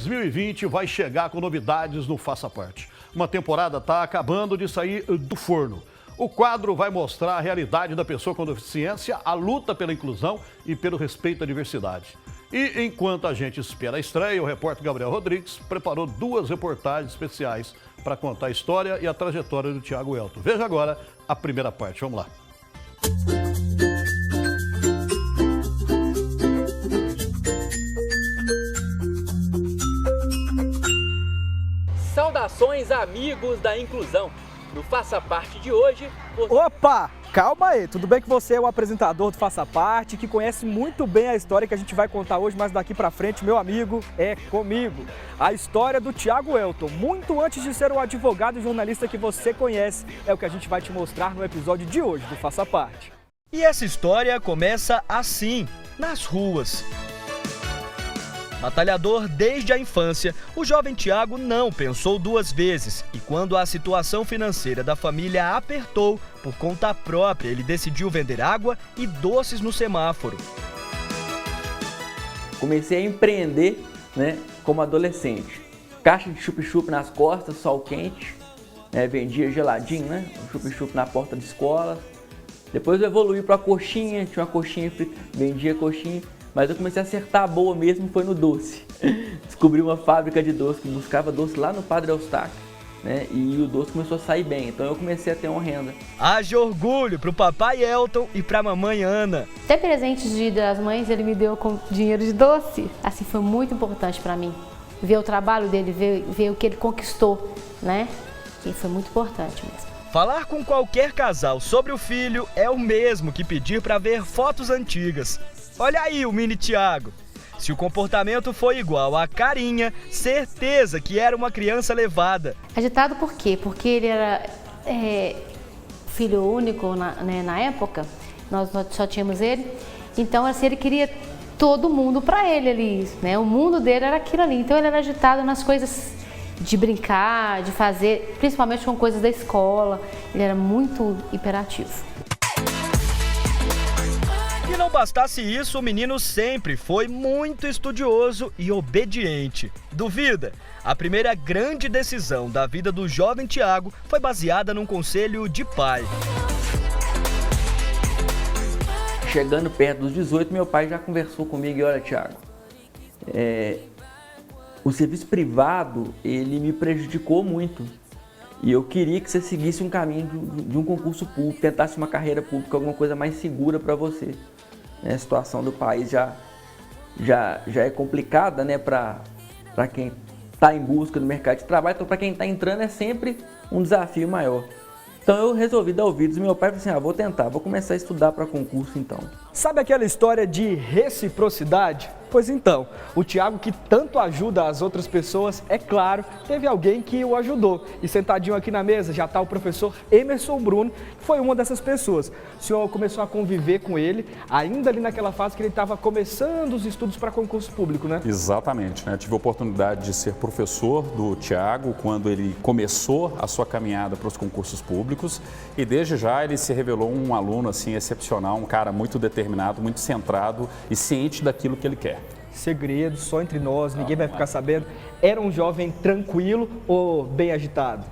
2020 vai chegar com novidades no Faça Parte. Uma temporada está acabando de sair do forno. O quadro vai mostrar a realidade da pessoa com deficiência, a luta pela inclusão e pelo respeito à diversidade. E enquanto a gente espera a estreia, o repórter Gabriel Rodrigues preparou 2 reportagens especiais para contar a história e a trajetória do Thiago Elton. Veja agora a primeira parte. Vamos lá. Saudações, amigos da inclusão. No Faça Parte de hoje... Opa! Calma aí, tudo bem que você é o apresentador do Faça Parte, que conhece muito bem a história que a gente vai contar hoje, mas daqui pra frente, meu amigo, é comigo. A história do Thiago Elton, muito antes de ser o advogado e jornalista que você conhece, é o que a gente vai te mostrar no episódio de hoje do Faça Parte. E essa história começa assim, nas ruas. Batalhador desde a infância, o jovem Thiago não pensou 2 vezes e quando a situação financeira da família apertou, por conta própria, ele decidiu vender água e doces no semáforo. Comecei a empreender, como adolescente. Caixa de chup-chup nas costas, sol quente, vendia geladinho, chup-chup na porta de escola. Depois eu evoluí para a coxinha, tinha uma coxinha frita, vendia coxinha. Mas eu comecei a acertar boa mesmo, foi no doce. Descobri uma fábrica de doce que buscava doce lá no Padre Eustáquio, e o doce começou a sair bem, então eu comecei a ter uma renda. Haja orgulho pro papai Elton e pra mamãe Ana. Até presente de Dia das Mães ele me deu com dinheiro de doce. Assim, foi muito importante pra mim. Ver o trabalho dele, ver o que ele conquistou, Que foi muito importante mesmo. Falar com qualquer casal sobre o filho é o mesmo que pedir pra ver fotos antigas. Olha aí o mini Thiago. Se o comportamento foi igual à carinha, certeza que era uma criança levada. Agitado por quê? Porque ele era filho único na época, nós só tínhamos ele. Então assim, ele queria todo mundo para ele ali, O mundo dele era aquilo ali. Então ele era agitado nas coisas de brincar, de fazer, principalmente com coisas da escola. Ele era muito hiperativo. E não bastasse isso, o menino sempre foi muito estudioso e obediente. Duvida? A primeira grande decisão da vida do jovem Thiago foi baseada num conselho de pai. Chegando perto dos 18, meu pai já conversou comigo e olha, Thiago, o serviço privado, ele me prejudicou muito. E eu queria que você seguisse um caminho de um concurso público, tentasse uma carreira pública, alguma coisa mais segura para você. A situação do país já é complicada, para quem está em busca do mercado de trabalho. Então, para quem está entrando, é sempre um desafio maior. Então, eu resolvi dar ouvidos. Meu pai falou assim, vou tentar, vou começar a estudar para concurso, então. Sabe aquela história de reciprocidade? Pois então, o Thiago, que tanto ajuda as outras pessoas, é claro, teve alguém que o ajudou. E sentadinho aqui na mesa já está o professor Emerson Bruno, que foi uma dessas pessoas. O senhor começou a conviver com ele, ainda ali naquela fase que ele estava começando os estudos para concurso público, Exatamente, Tive a oportunidade de ser professor do Thiago quando ele começou a sua caminhada para os concursos públicos. E desde já ele se revelou um aluno assim, excepcional, um cara muito determinado, muito centrado e ciente daquilo que ele quer. Segredo, só entre nós, ninguém vai ficar sabendo. Era um jovem tranquilo ou bem agitado?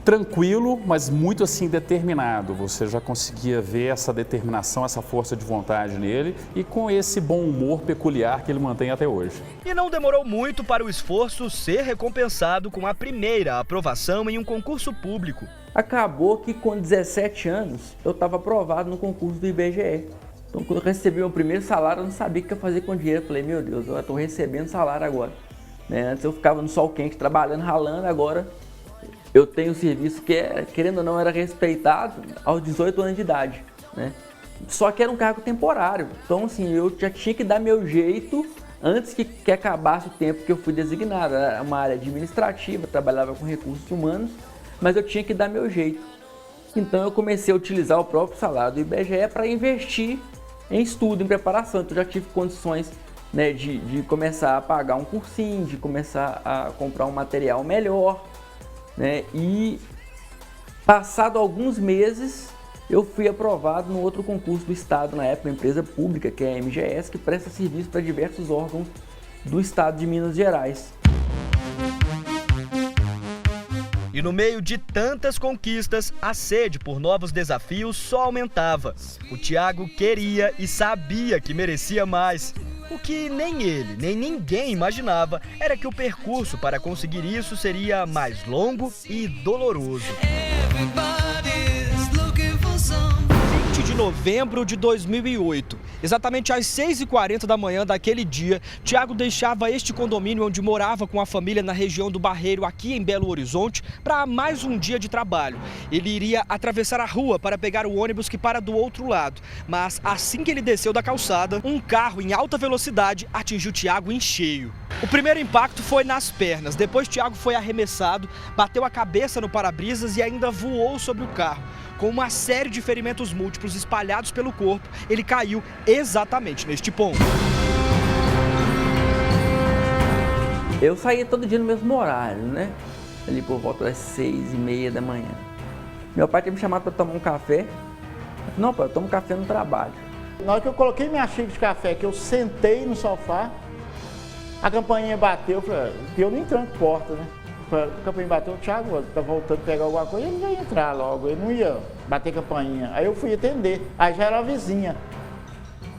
Tranquilo, mas muito assim determinado. Você já conseguia ver essa determinação, essa força de vontade nele e com esse bom humor peculiar que ele mantém até hoje. E não demorou muito para o esforço ser recompensado com a primeira aprovação em um concurso público. Acabou que com 17 anos eu estava aprovado no concurso do IBGE. Então, quando eu recebi meu primeiro salário, eu não sabia o que eu fazia com o dinheiro. Eu falei, meu Deus, eu estou recebendo salário agora. Antes eu ficava no sol quente, trabalhando, ralando, agora eu tenho um serviço que, querendo ou não, era respeitado aos 18 anos de idade. Só que era um cargo temporário. Então, assim, eu já tinha que dar meu jeito antes que acabasse o tempo que eu fui designado. Era uma área administrativa, trabalhava com recursos humanos, mas eu tinha que dar meu jeito. Então, eu comecei a utilizar o próprio salário do IBGE para investir em estudo, em preparação. Então, já tive condições de começar a pagar um cursinho, de começar a comprar um material melhor. E passado alguns meses, eu fui aprovado no outro concurso do Estado, na época, uma empresa pública, que é a MGS, que presta serviço para diversos órgãos do Estado de Minas Gerais. E no meio de tantas conquistas, a sede por novos desafios só aumentava. O Thiago queria e sabia que merecia mais. O que nem ele, nem ninguém imaginava era que o percurso para conseguir isso seria mais longo e doloroso. 20 de novembro de 2008, exatamente às 6h40 da manhã daquele dia, Thiago deixava este condomínio onde morava com a família na região do Barreiro, aqui em Belo Horizonte, para mais um dia de trabalho. Ele iria atravessar a rua para pegar o ônibus que para do outro lado, mas assim que ele desceu da calçada, um carro em alta velocidade atingiu Thiago em cheio. O primeiro impacto foi nas pernas, depois Thiago foi arremessado, bateu a cabeça no para-brisas e ainda voou sobre o carro. Com uma série de ferimentos múltiplos espalhados pelo corpo, ele caiu exatamente neste ponto. Eu saía todo dia no mesmo horário, né? Ali por volta das 6h30 da manhã. Meu pai tinha me chamado para tomar um café. Eu falei, não, pai, eu tomo café no trabalho. Na hora que eu coloquei minha xícara de café, que eu sentei no sofá, a campainha bateu, porque eu nem tranco porta, né? A campainha bateu, o Thiago tá voltando a pegar alguma coisa, ele já ia entrar logo, ele não ia bater campainha. Aí eu fui atender, aí já era a vizinha.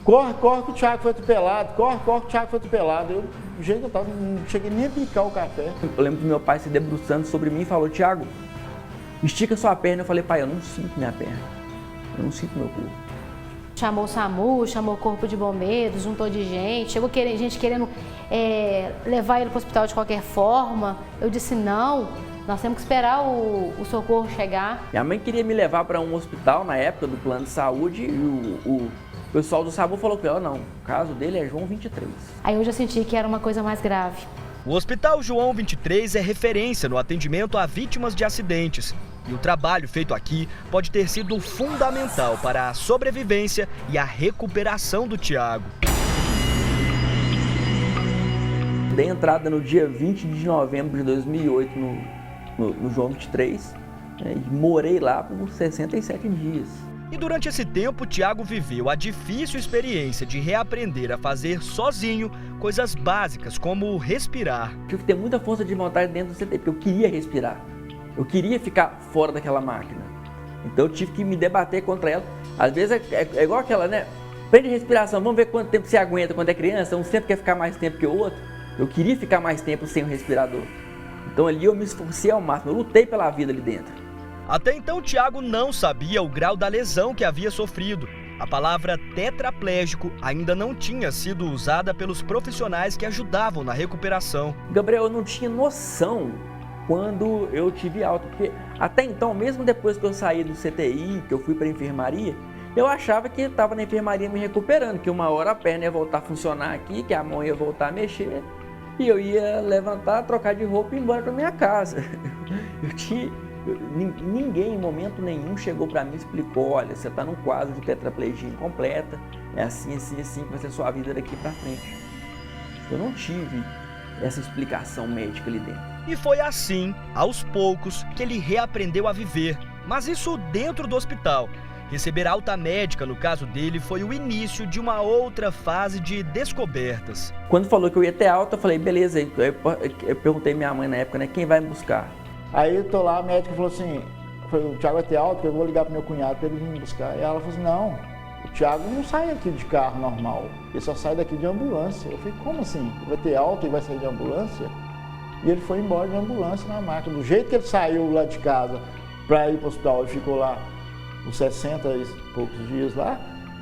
Corre, corre que o Thiago foi atropelado, corre, corre que o Thiago foi atropelado. Eu, do jeito que eu tava, não cheguei nem a picar o café. Eu lembro do meu pai se debruçando sobre mim e falou, Thiago, estica sua perna. Eu falei, pai, eu não sinto minha perna, eu não sinto meu corpo. Chamou o SAMU, chamou o corpo de bombeiros, juntou de gente, chegou gente querendo levar ele para o hospital de qualquer forma. Eu disse não, nós temos que esperar o socorro chegar. Minha mãe queria me levar para um hospital na época do plano de saúde e o pessoal do SAMU falou que não, o caso dele é João 23. Aí eu já senti que era uma coisa mais grave. O Hospital João 23 é referência no atendimento a vítimas de acidentes. E o trabalho feito aqui pode ter sido fundamental para a sobrevivência e a recuperação do Thiago. Dei entrada no dia 20 de novembro de 2008 no João 23, né, e morei lá por 67 dias. E durante esse tempo, Thiago viveu a difícil experiência de reaprender a fazer sozinho coisas básicas como respirar. Tive que ter muita força de vontade dentro do CT, porque eu queria respirar. Eu queria ficar fora daquela máquina. Então eu tive que me debater contra ela. Às vezes é igual aquela, né? Prende a respiração, vamos ver quanto tempo você aguenta quando é criança. Um sempre quer ficar mais tempo que o outro. Eu queria ficar mais tempo sem o respirador. Então ali eu me esforcei ao máximo, eu lutei pela vida ali dentro. Até então, Thiago não sabia o grau da lesão que havia sofrido. A palavra tetraplégico ainda não tinha sido usada pelos profissionais que ajudavam na recuperação. Gabriel, eu não tinha noção quando eu tive alta, porque até então, mesmo depois que eu saí do CTI, que eu fui para a enfermaria, eu achava que eu estava na enfermaria me recuperando, que uma hora a perna ia voltar a funcionar aqui, que a mão ia voltar a mexer, e eu ia levantar, trocar de roupa e ir embora para minha casa. Ninguém, em momento nenhum, chegou para mim e explicou, olha, você está num quadro de tetraplegia incompleta, é assim, assim, assim que vai ser sua vida daqui para frente. Eu não tive essa explicação médica ali dentro. E foi assim, aos poucos, que ele reaprendeu a viver, mas isso dentro do hospital. Receber alta médica, no caso dele, foi o início de uma outra fase de descobertas. Quando falou que eu ia ter alta, eu falei, beleza. Eu perguntei à minha mãe na época, né, quem vai me buscar? Aí eu tô lá, a médica falou assim, o Thiago vai ter alta, eu vou ligar pro meu cunhado para ele vir me buscar. E ela falou assim, não, o Thiago não sai aqui de carro normal, ele só sai daqui de ambulância. Eu falei, como assim? Vai ter alta e vai sair de ambulância? E ele foi embora de ambulância na máquina. Do jeito que ele saiu lá de casa para ir para o hospital e ficou lá uns 60 e poucos dias lá,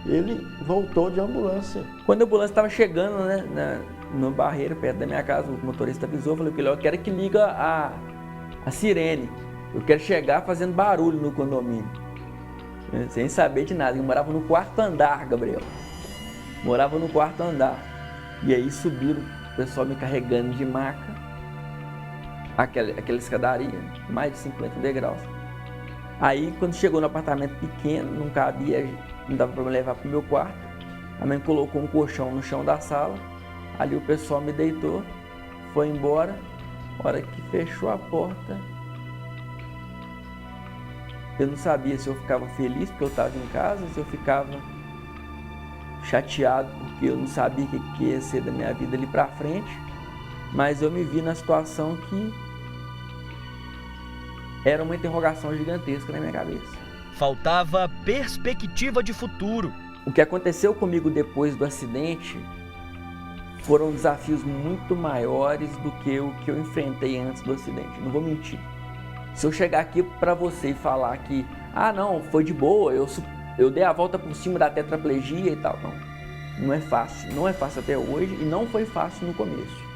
ele voltou de ambulância. Quando a ambulância estava chegando, né, no Barreiro, perto da minha casa, o motorista avisou, falou que eu quero que liga a sirene. Eu quero chegar fazendo barulho no condomínio. Sem saber de nada. Eu morava no 4º andar, Gabriel. Morava no 4º andar. E aí subiram o pessoal me carregando de maca. Aquela escadaria, mais de 50 degraus. Aí, quando chegou no apartamento pequeno, não cabia, não dava para me levar para o meu quarto. A mãe colocou um colchão no chão da sala. Ali o pessoal me deitou, foi embora. A hora que fechou a porta, eu não sabia se eu ficava feliz porque eu estava em casa, se eu ficava chateado porque eu não sabia o que ia ser da minha vida ali para frente. Mas eu me vi na situação que era uma interrogação gigantesca na minha cabeça. Faltava perspectiva de futuro. O que aconteceu comigo depois do acidente foram desafios muito maiores do que o que eu enfrentei antes do acidente, não vou mentir. Se eu chegar aqui para você e falar que, não, foi de boa, eu dei a volta por cima da tetraplegia e tal, não é fácil. Não é fácil até hoje e não foi fácil no começo.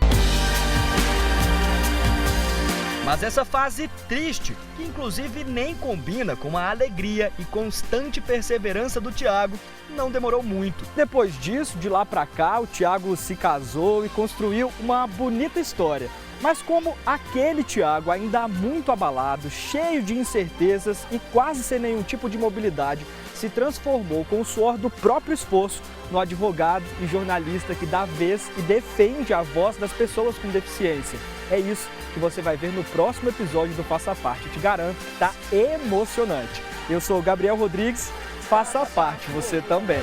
Mas essa fase triste, que inclusive nem combina com a alegria e constante perseverança do Thiago, não demorou muito. Depois disso, de lá pra cá, o Thiago se casou e construiu uma bonita história. Mas como aquele Thiago ainda muito abalado, cheio de incertezas e quase sem nenhum tipo de mobilidade, se transformou com o suor do próprio esforço no advogado e jornalista que dá vez e defende a voz das pessoas com deficiência. É isso que você vai ver no próximo episódio do Faça Parte. Eu te garanto, tá emocionante. Eu sou o Gabriel Rodrigues, faça parte você também.